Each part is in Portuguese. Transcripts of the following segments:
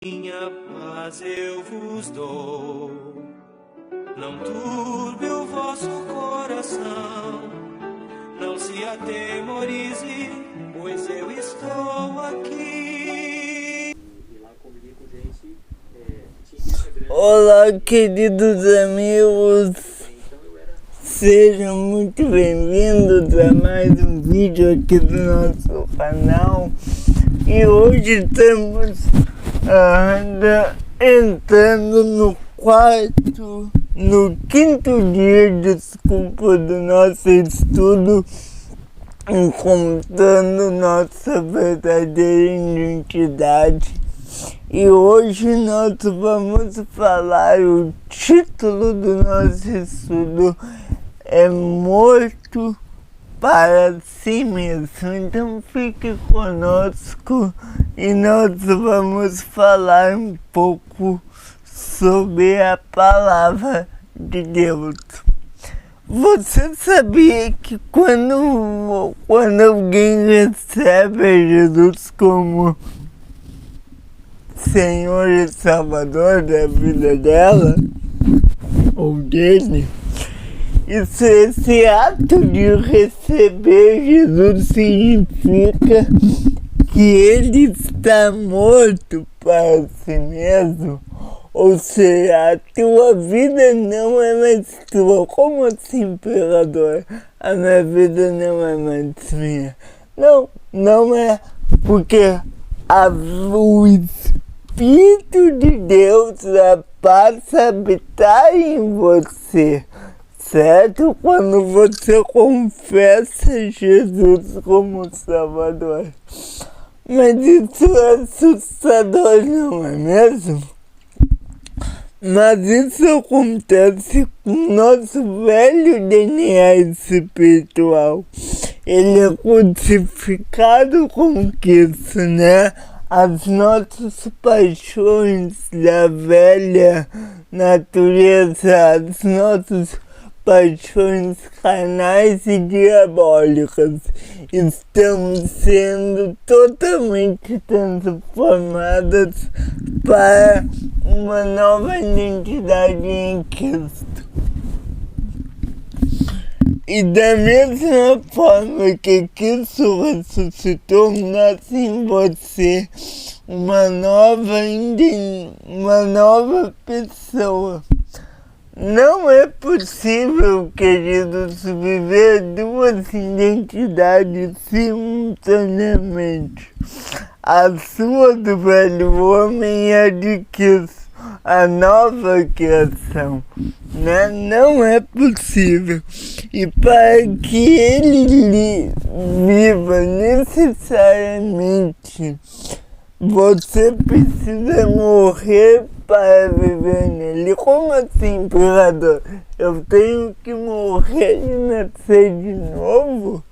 Minha paz eu vos dou, não turbe o vosso coração, não se atemorize, pois eu estou aqui. Olá, queridos amigos, sejam muito bem-vindos a mais um vídeo aqui do nosso canal. E hoje estamos entrando no quinto dia, desculpa, do nosso estudo, encontrando nossa verdadeira identidade. E hoje nós vamos falar, o título do nosso estudo é Morto para Si Mesmo. Então fique conosco e nós vamos falar um pouco sobre a palavra de Deus. Você sabia que quando alguém recebe Jesus como Senhor e Salvador da vida dela ou dele, esse ato de receber Jesus significa que ele está morto para si mesmo. Ou seja, a tua vida não é mais tua. Como assim, imperador? A minha vida não é mais minha. Não é, porque o Espírito de Deus passa a habitar em você, certo? Quando você confessa Jesus como Salvador. Mas isso é assustador, não é mesmo? Mas isso acontece com o nosso velho DNA espiritual. Ele é codificado com isso, né? As nossas paixões da velha natureza, as nossas paixões carnais e diabólicas estão sendo totalmente transformadas para uma nova identidade em Cristo. E da mesma forma que Cristo ressuscitou, nasce em você uma nova pessoa. Não é possível, queridos, viver duas identidades simultaneamente. A sua do velho homem e a de Cristo, a nova criação. Né? Não é possível. E para que ele viva necessariamente, você precisa morrer para viver nele. Como assim, imperador? Eu tenho que morrer e nascer de novo?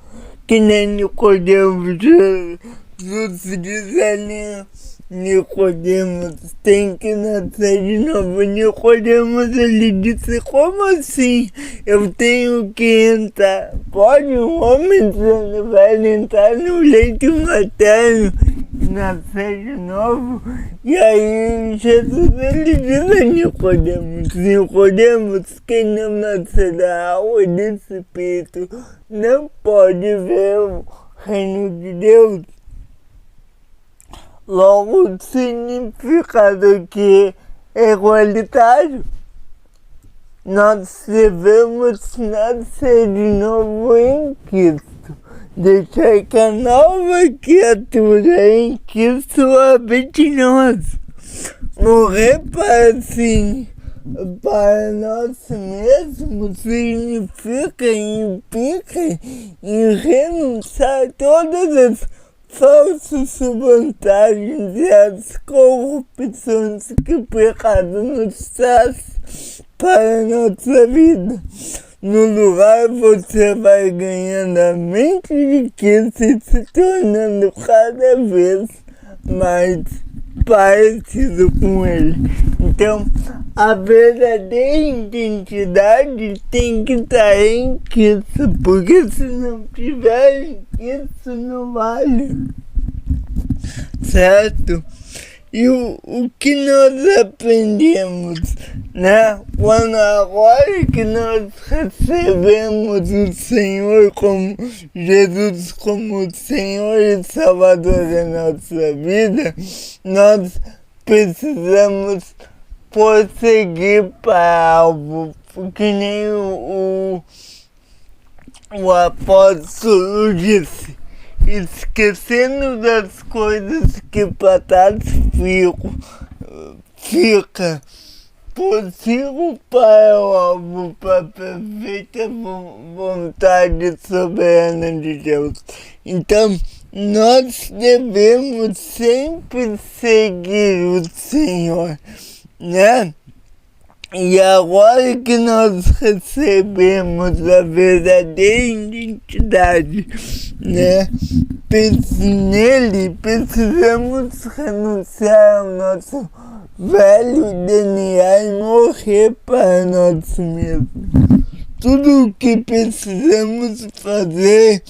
Que nem Nicodemo Jesus diz ali, Nicodemos tem que nascer de novo. Nicodemos, ele disse, como assim? Eu tenho que entrar. Pode um homem sendo velho entrar no leito materno e nascer de novo? E aí Jesus, ele diz a Nicodemos, quem não nascer da água e do Espírito não pode ver o reino de Deus. Logo, o significado aqui é igualitário. Nós devemos nascer de novo em Cristo, deixar que a nova criatura em Cristo habite em nós. Morrer para nós mesmos implica em renunciar a todas as falsas vantagens e as corrupções que o pecado nos traz para a nossa vida. No lugar, você vai ganhando a mente de Cristo e se tornando cada vez mais parecido com ele. Então, a verdadeira identidade tem que estar em Cristo, porque se não tiver em Cristo, não vale. Certo? E o que nós aprendemos, né? Quando agora que nós recebemos o Senhor como Jesus como Senhor e Salvador da nossa vida, nós precisamos prosseguir para algo, porque nem o apóstolo disse, esquecendo das coisas que para trás fica, prossigo para o alvo, para a perfeita vontade soberana de Deus. Então, nós devemos sempre seguir o Senhor, né? E agora que nós recebemos a verdadeira identidade, né? Nele precisamos renunciar ao nosso velho DNA e morrer para nós mesmos. Tudo o que precisamos fazer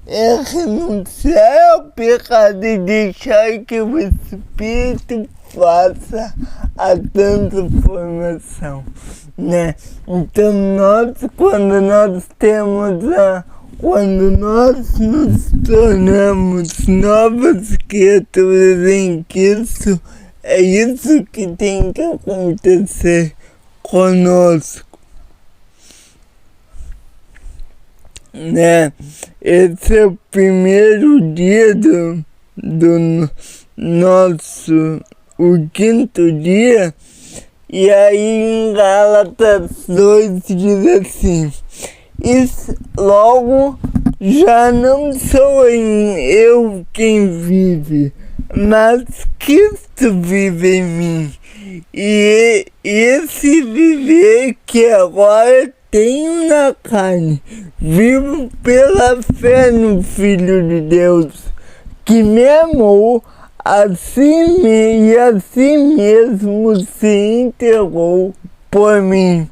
é renunciar ao pecado e deixar que o Espírito faça a transformação, né? Então quando nós nos tornamos novas criaturas em Cristo, é isso que tem que acontecer conosco, né? Esse é o primeiro dia do nosso, o quinto dia, e aí em Gálatas 2 diz assim, logo já não sou eu quem vive, mas Cristo vive em mim, e esse viver que agora tenho na carne, vivo pela fé no Filho de Deus, que me amou assim mesmo se entregou por mim.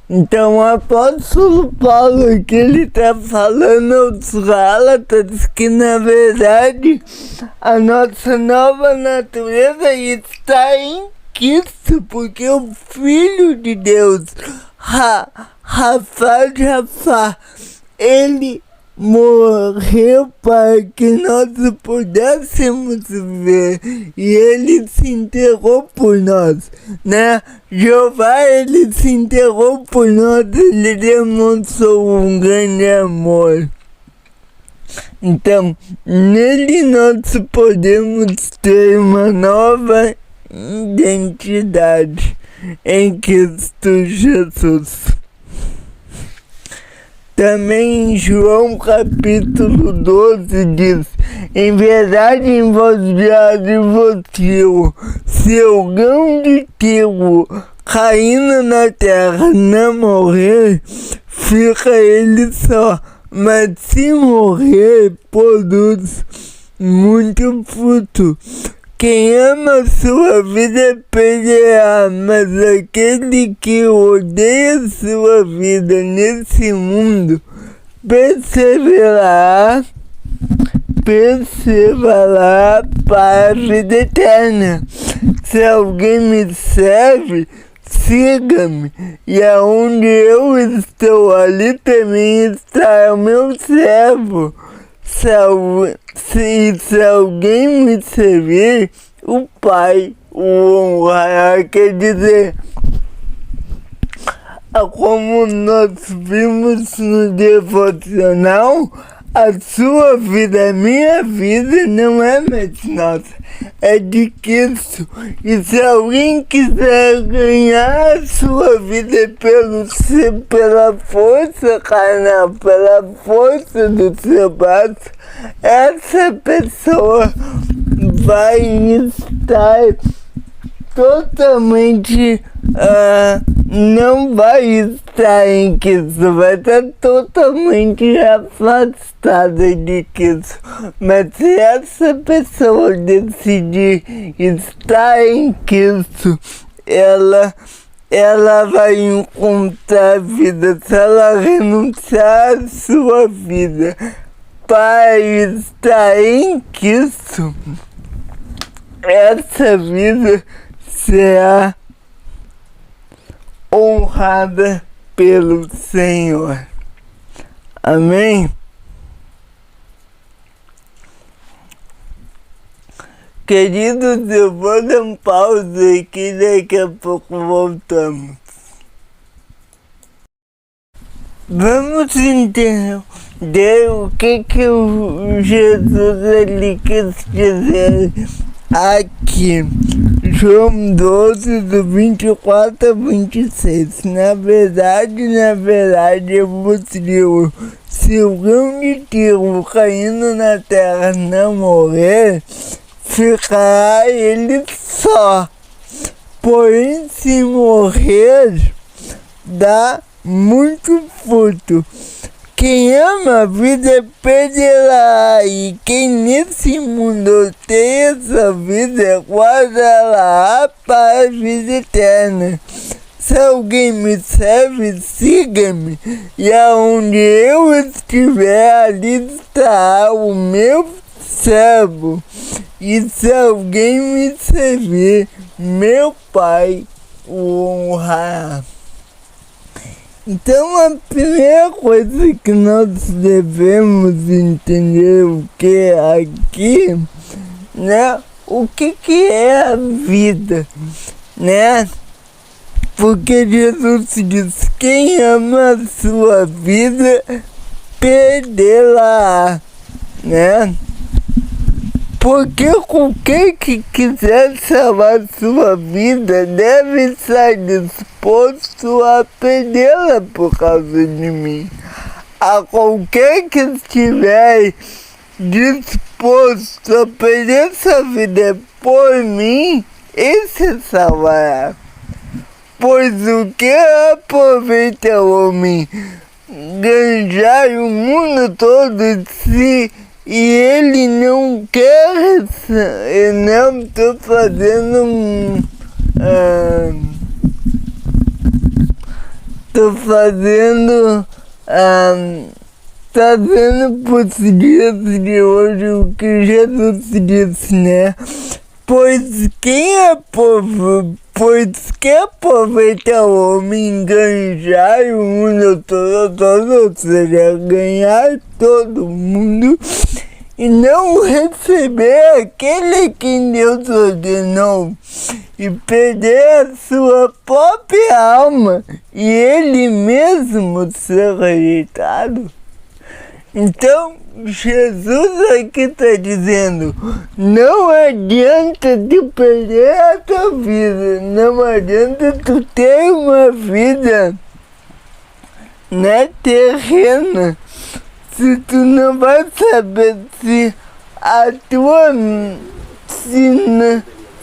Então o apóstolo Paulo aqui ele está falando aos Gálatas que na verdade a nossa nova natureza está em Cristo, porque o Filho de Deus, Rafa, ele morreu para que nós pudéssemos viver, e ele se entregou por nós, né? Jeová, ele se entregou por nós, ele demonstrou um grande amor. Então, nele nós podemos ter uma nova identidade em Cristo Jesus. Também em João capítulo 12 diz, em verdade em vós vos se o grão de trigo caindo na terra não morrer, fica ele só, mas se morrer, produz muito fruto. Quem ama sua vida perderá, mas aquele que odeia sua vida nesse mundo perseverará para a vida eterna. Se alguém me serve, siga-me, e aonde eu estou, ali também está o meu servo. Se alguém me servir, o Pai o honrará. Quer dizer, como nós vimos no devocional, a sua vida, a minha vida não é mais nossa, é de Cristo. E se alguém quiser ganhar a sua vida pela força carnal, pela força do seu braço, essa pessoa vai estar totalmente, não vai estar em Cristo, vai estar totalmente afastada de Cristo. Mas se essa pessoa decidir estar em Cristo, ela vai encontrar vida. Se ela renunciar à sua vida para estar em Cristo, essa vida será honrada pelo Senhor. Amém? Queridos, eu vou dar um pausa aqui, daqui a pouco voltamos. Vamos entender o que o Jesus ele quis dizer aqui. João 12, do 24 a 26. Na verdade, eu vos digo, se o grão de trigo caindo na terra não morrer, ficará ele só. Porém, se morrer, dá muito fruto. Quem ama a vida perderá, e quem nesse mundo tem essa vida guardará para a vida eterna. Se alguém me serve, siga-me, e aonde eu estiver, ali estará o meu servo. E se alguém me servir, meu Pai o honrará. Então a primeira coisa que nós devemos entender o que é aqui, né? O que é a vida, né? Porque Jesus diz, quem ama a sua vida, perdê-la, né? Porque qualquer que quiser salvar sua vida deve estar disposto a perdê-la por causa de mim. A qualquer que estiver disposto a perder sua vida por mim, esse salvará. Pois o que aproveita o homem ganhar o mundo todo se e ele não quer, eu não estou fazendo trazendo para os dias de hoje o que Jesus disse, né? Pois quem aproveita o homem ganhar o mundo todo, ou seja, ganhar todo mundo, e não receber aquele que Deus ordenou, e perder a sua própria alma, e ele mesmo ser rejeitado. Então, Jesus aqui está dizendo, não adianta tu perder a tua vida, não adianta tu ter uma vida, né, terrena, se tu não vai saber se a tua, se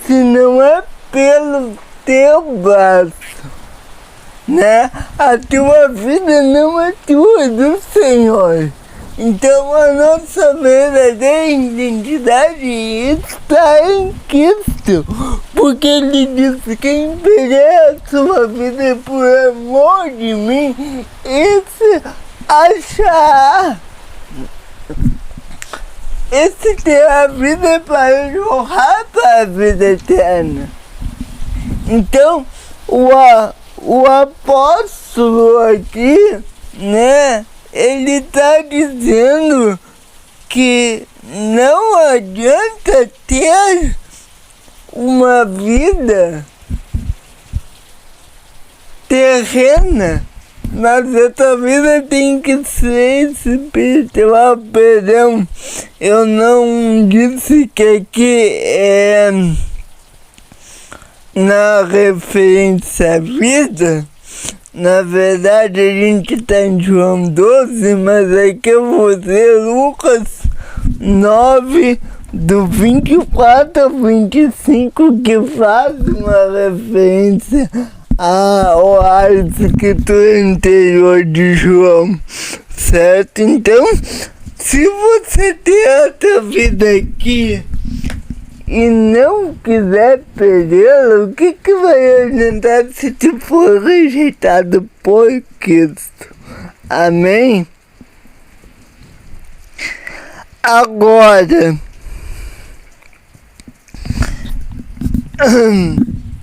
não é pelo teu braço, né, a tua vida não é tua, é do Senhor. Então a nossa verdadeira identidade está em Cristo, porque ele disse, quem perder a sua vida por amor de mim, esse achará, esse terá a vida para honrar para a vida eterna. Então o apóstolo aqui, né, ele está dizendo que não adianta ter uma vida terrena, mas essa vida tem que ser espiritual. Perdão, eu não disse que aqui é na referência à vida. Na verdade, a gente está em João 12, mas aqui eu vou ler Lucas 9, do 24 ao 25, que faz uma referência à escritura anterior de João, certo? Então, se você tem essa vida aqui e não quiser perdê-la, o que vai adiantar se tu for rejeitado por Cristo? Amém? Agora,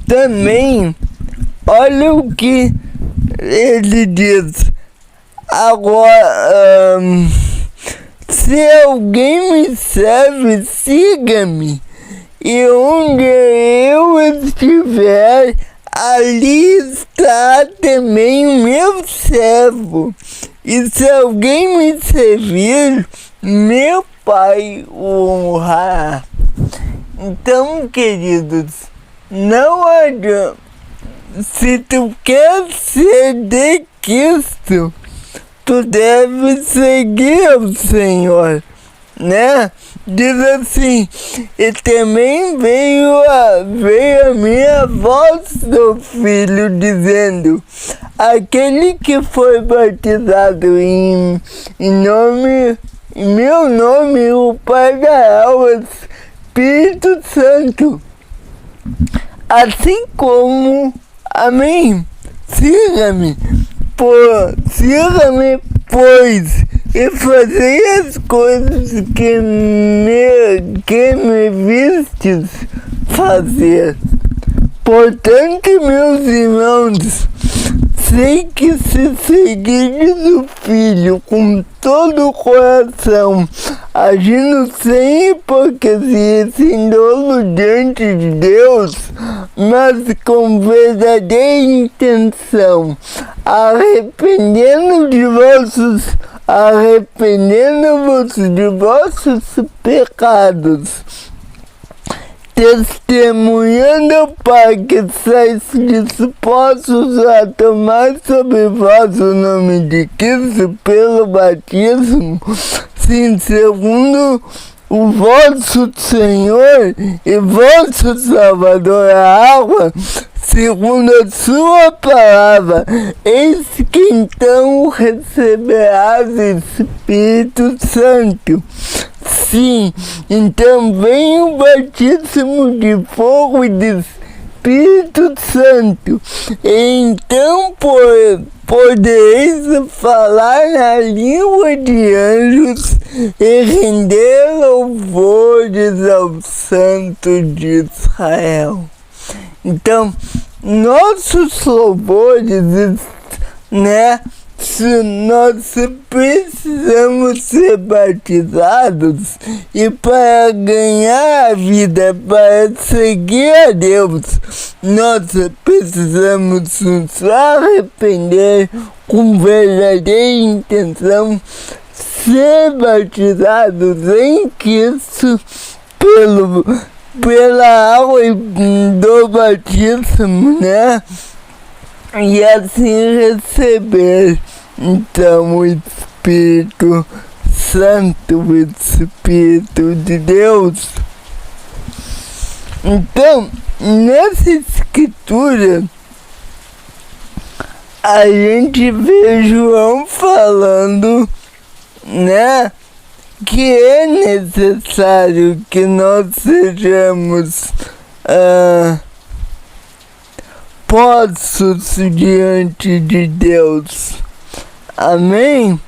Também, olha o que ele diz. Agora, se alguém me serve, siga-me. E onde eu estiver, ali está também o meu servo. E se alguém me servir, meu Pai o honrará. Então, queridos, não adianta. Se tu quer ser de Cristo, tu deve seguir o Senhor, né? Diz assim, e também veio a minha voz do Filho dizendo, aquele que foi batizado em meu nome, o Pai dará o Espírito Santo, assim como, amém, siga-me, pois, e fazei as coisas que me vistes fazer. Portanto, meus irmãos, sei que se seguires o Filho com todo o coração, agindo sem hipocrisia e sem dolo diante de Deus, mas com verdadeira intenção, arrependendo-vos de vossos pecados, testemunhando para que seis dispostos a tomar sobre vós o nome de Cristo pelo batismo, sim, segundo o vosso Senhor e vosso Salvador a água, segundo a sua palavra, eis que então receberás o Espírito Santo. Sim, então vem o batismo de fogo e de Espírito Santo, e então podereis falar na língua de anjos e render louvores ao Santo de Israel. Então, nossos louvores, né? Se nós precisamos ser batizados e para ganhar a vida, para seguir a Deus, nós precisamos nos arrepender com verdadeira intenção, ser batizados em Cristo pela água do batismo, né? E assim receber então o Espírito Santo, o Espírito de Deus. Então, nessa escritura, a gente vê João falando, né, que é necessário que nós sejamos postos diante de Deus. Amém?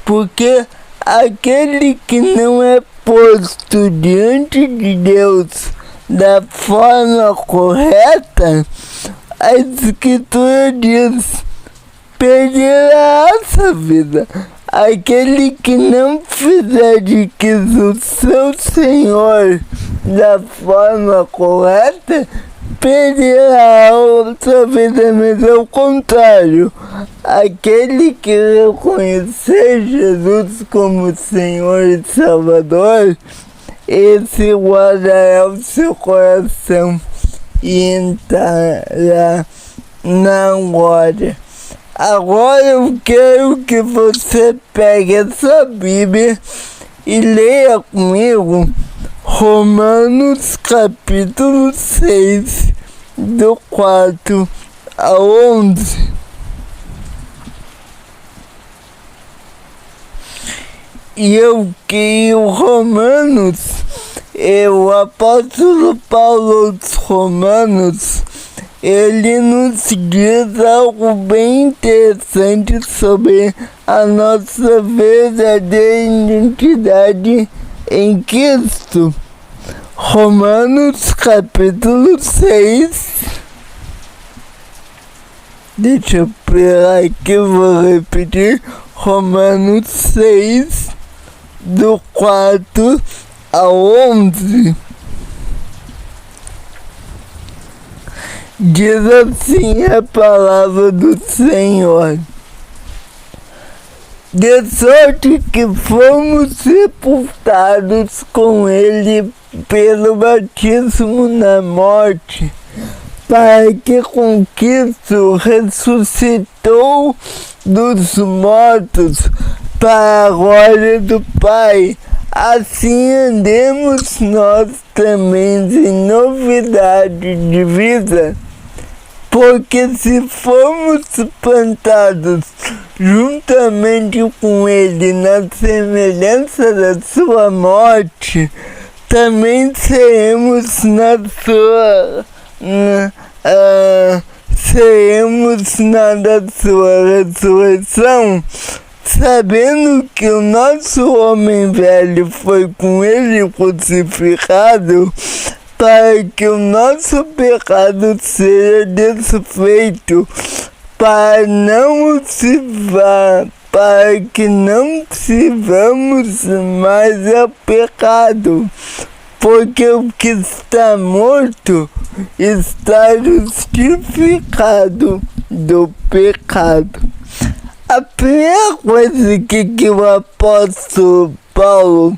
Porque aquele que não é posto diante de Deus da forma correta, a Escritura diz, perderá a sua vida. Aquele que não fizer de Cristo seu Senhor da forma correta, perderá a sua vida, mas ao contrário, aquele que reconhecer Jesus como Senhor e Salvador, esse guardará o seu coração e entrará na glória. Agora eu quero que você pegue essa Bíblia e leia comigo Romanos capítulo 6, do 4 ao 11. E o Romanos, o apóstolo Paulo aos Romanos, ele nos diz algo bem interessante sobre a nossa verdadeira identidade em Cristo, Romanos capítulo 6. Deixa eu pegar aqui, vou repetir. Romanos 6, do 4 ao 11. Diz assim a palavra do Senhor: de sorte que fomos sepultados com ele pelo batismo na morte, para que com Cristo ressuscitou dos mortos para a glória do Pai. Assim andemos nós também em novidade de vida. Porque se formos plantados juntamente com ele na semelhança da sua morte, também seremos na sua ressurreição, sabendo que o nosso homem velho foi com ele crucificado, para que o nosso pecado seja desfeito, para que não sirvamos mais ao pecado, porque o que está morto está justificado do pecado. A primeira coisa que o apóstolo Paulo,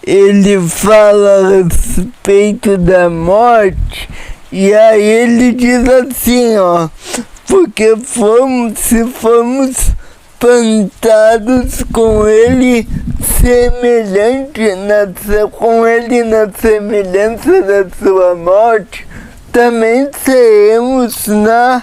ele fala a respeito da morte, e aí ele diz assim, porque se fomos plantados com ele na semelhança da sua morte, também seremos na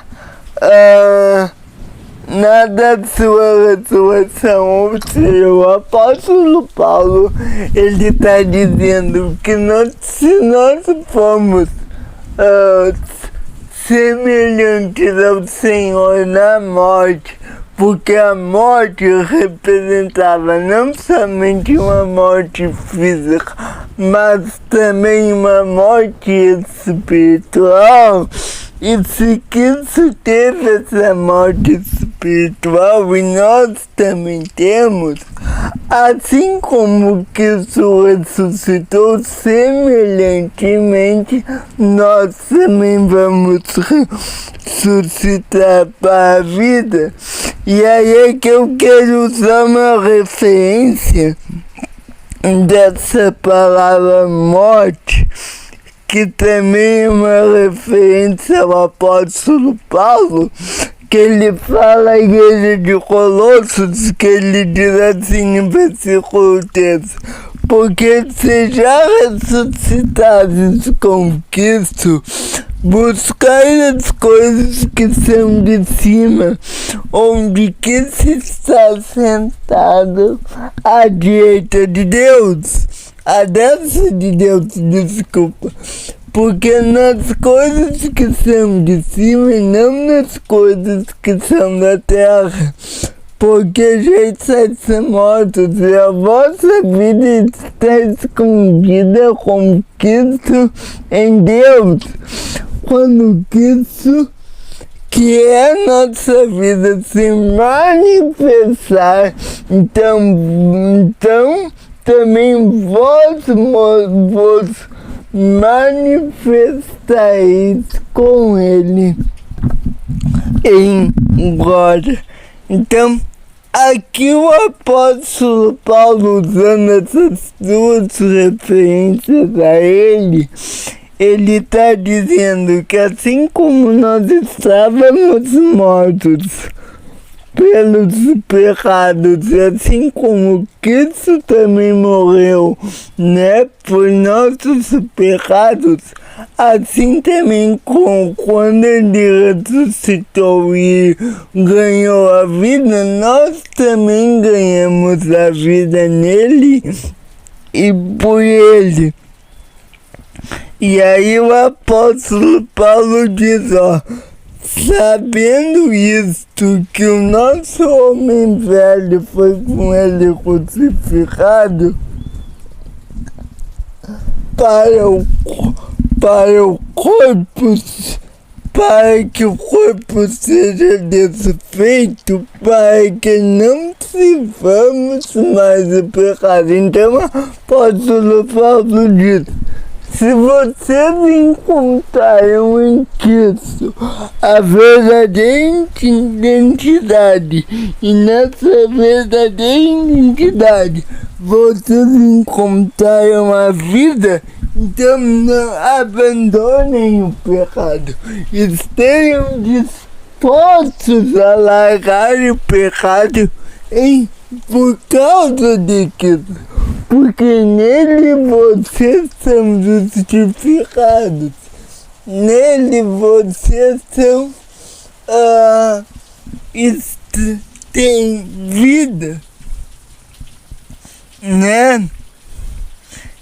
da sua ressurreição. Ou seja, o apóstolo Paulo, ele está dizendo que se nós formos semelhantes ao Senhor na morte, porque a morte representava não somente uma morte física, mas também uma morte espiritual. E se Cristo teve essa morte espiritual, e nós também temos, assim como Cristo ressuscitou, semelhantemente, nós também vamos ressuscitar para a vida. E aí é que eu quero usar uma referência dessa palavra morte, que também é uma referência ao apóstolo Paulo, que ele fala à igreja de Colossos, que ele diz assim no versículo 3, porque sejam ressuscitados com Cristo, buscai as coisas que são de cima, onde Cristo está sentado à direita de Deus. A destra de Deus, desculpa, porque nas coisas que são de cima e não nas coisas que são da terra, porque já estáis mortos e a vossa vida está escondida com Cristo em Deus. Quando Cristo, que é a nossa vida, se manifestar, então também vos manifestareis com ele em glória. Então, aqui o apóstolo Paulo, usando essas duas referências a ele está dizendo que assim como nós estávamos mortos pelos pecados, e assim como Cristo também morreu, por nossos pecados, assim também quando ele ressuscitou e ganhou a vida, nós também ganhamos a vida nele e por ele. E aí o apóstolo Paulo diz, Sabendo isto, que o nosso homem velho foi com ele crucificado para que o corpo seja desfeito, para que não sirvamos mais o pecado. Então, o apóstolo Paulo diz: se vocês encontraram em Cristo a verdadeira identidade, e nessa verdadeira identidade vocês encontraram a vida, então não abandonem o pecado, estejam dispostos a largar o pecado por causa de Cristo, porque nele vocês são justificados, nele vocês são, têm vida, né?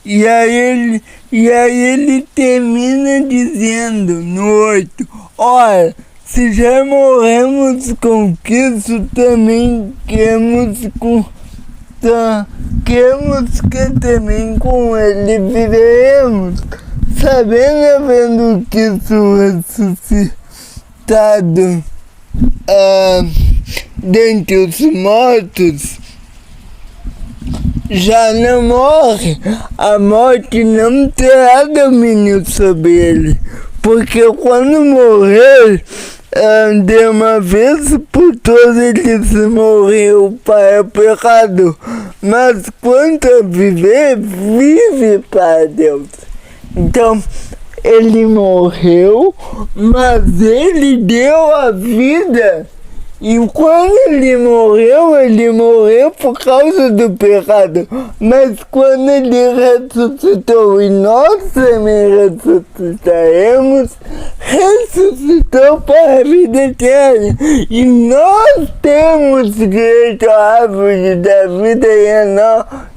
E aí ele termina dizendo no 8, ora, se já morremos com Cristo, também queremos que também com ele viveremos, sabendo, havendo Cristo ressuscitado dentre os mortos, já não morre, a morte não terá domínio sobre ele, porque quando morrer, de uma vez por todas ele morreu para o pecado, mas quanto a viver, vive para Deus. Então, ele morreu, mas ele deu a vida. E quando ele morreu por causa do pecado. Mas quando ele ressuscitou e nós também ressuscitaremos, ressuscitou para a vida eterna. E nós temos direito à árvore da vida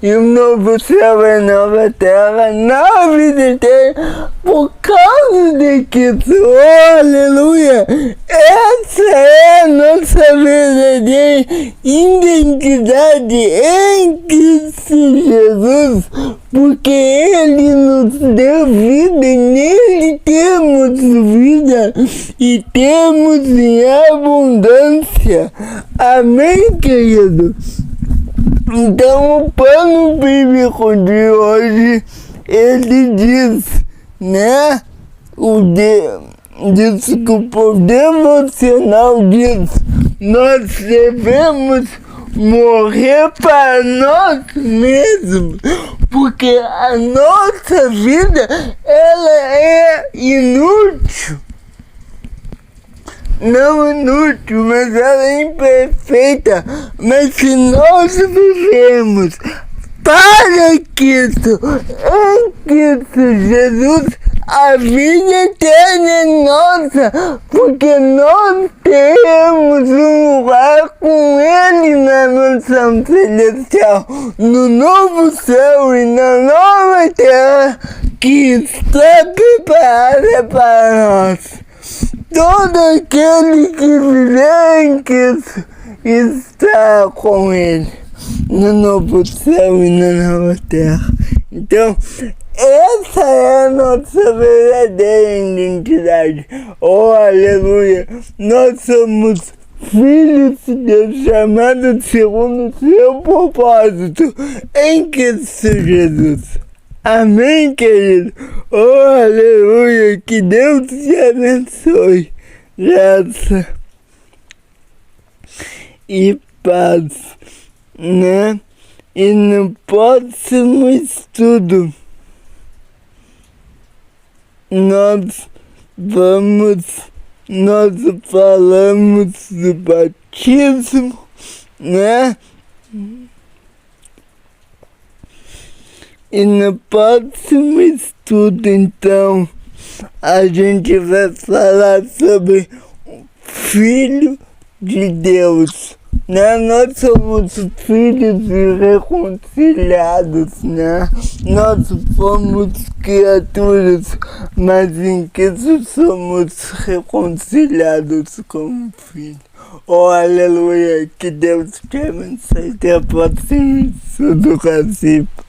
e um novo céu e nova terra na vida eterna por causa de Cristo. Oh, aleluia! Essa é a nossa verdadeira identidade em Cristo Jesus, porque Ele nos deu vida e nele temos vida e temos em abundância. Amém, querido? Então, o plano bíblico de hoje, ele diz, né? O devocional diz: nós devemos morrer para nós mesmos, porque a nossa vida, ela é inútil. Não inútil, mas ela é imperfeita. Mas se nós vivemos para Cristo, em Cristo Jesus, a vida eterna é nossa, porque nós temos um lugar com Ele na mansão celestial, no novo céu e na nova terra que está preparada para nós. Todo aquele que viver em Cristo está com Ele no novo céu e na nova terra. Então, essa é a nossa verdadeira identidade. Oh, aleluia! Nós somos filhos de Deus, chamados segundo o seu propósito em Cristo Jesus. Amém, querido? Oh, aleluia! Que Deus te abençoe. Graça e paz, né? E no próximo estudo nós falamos do batismo, né? E no próximo estudo, então, a gente vai falar sobre o Filho de Deus, né? Nós somos filhos irreconciliados, né? Nós fomos criaturas, mas em Cristo somos reconciliados como filhos. Oh, aleluia, que Deus te abençoe. Até a próxima, do Recife.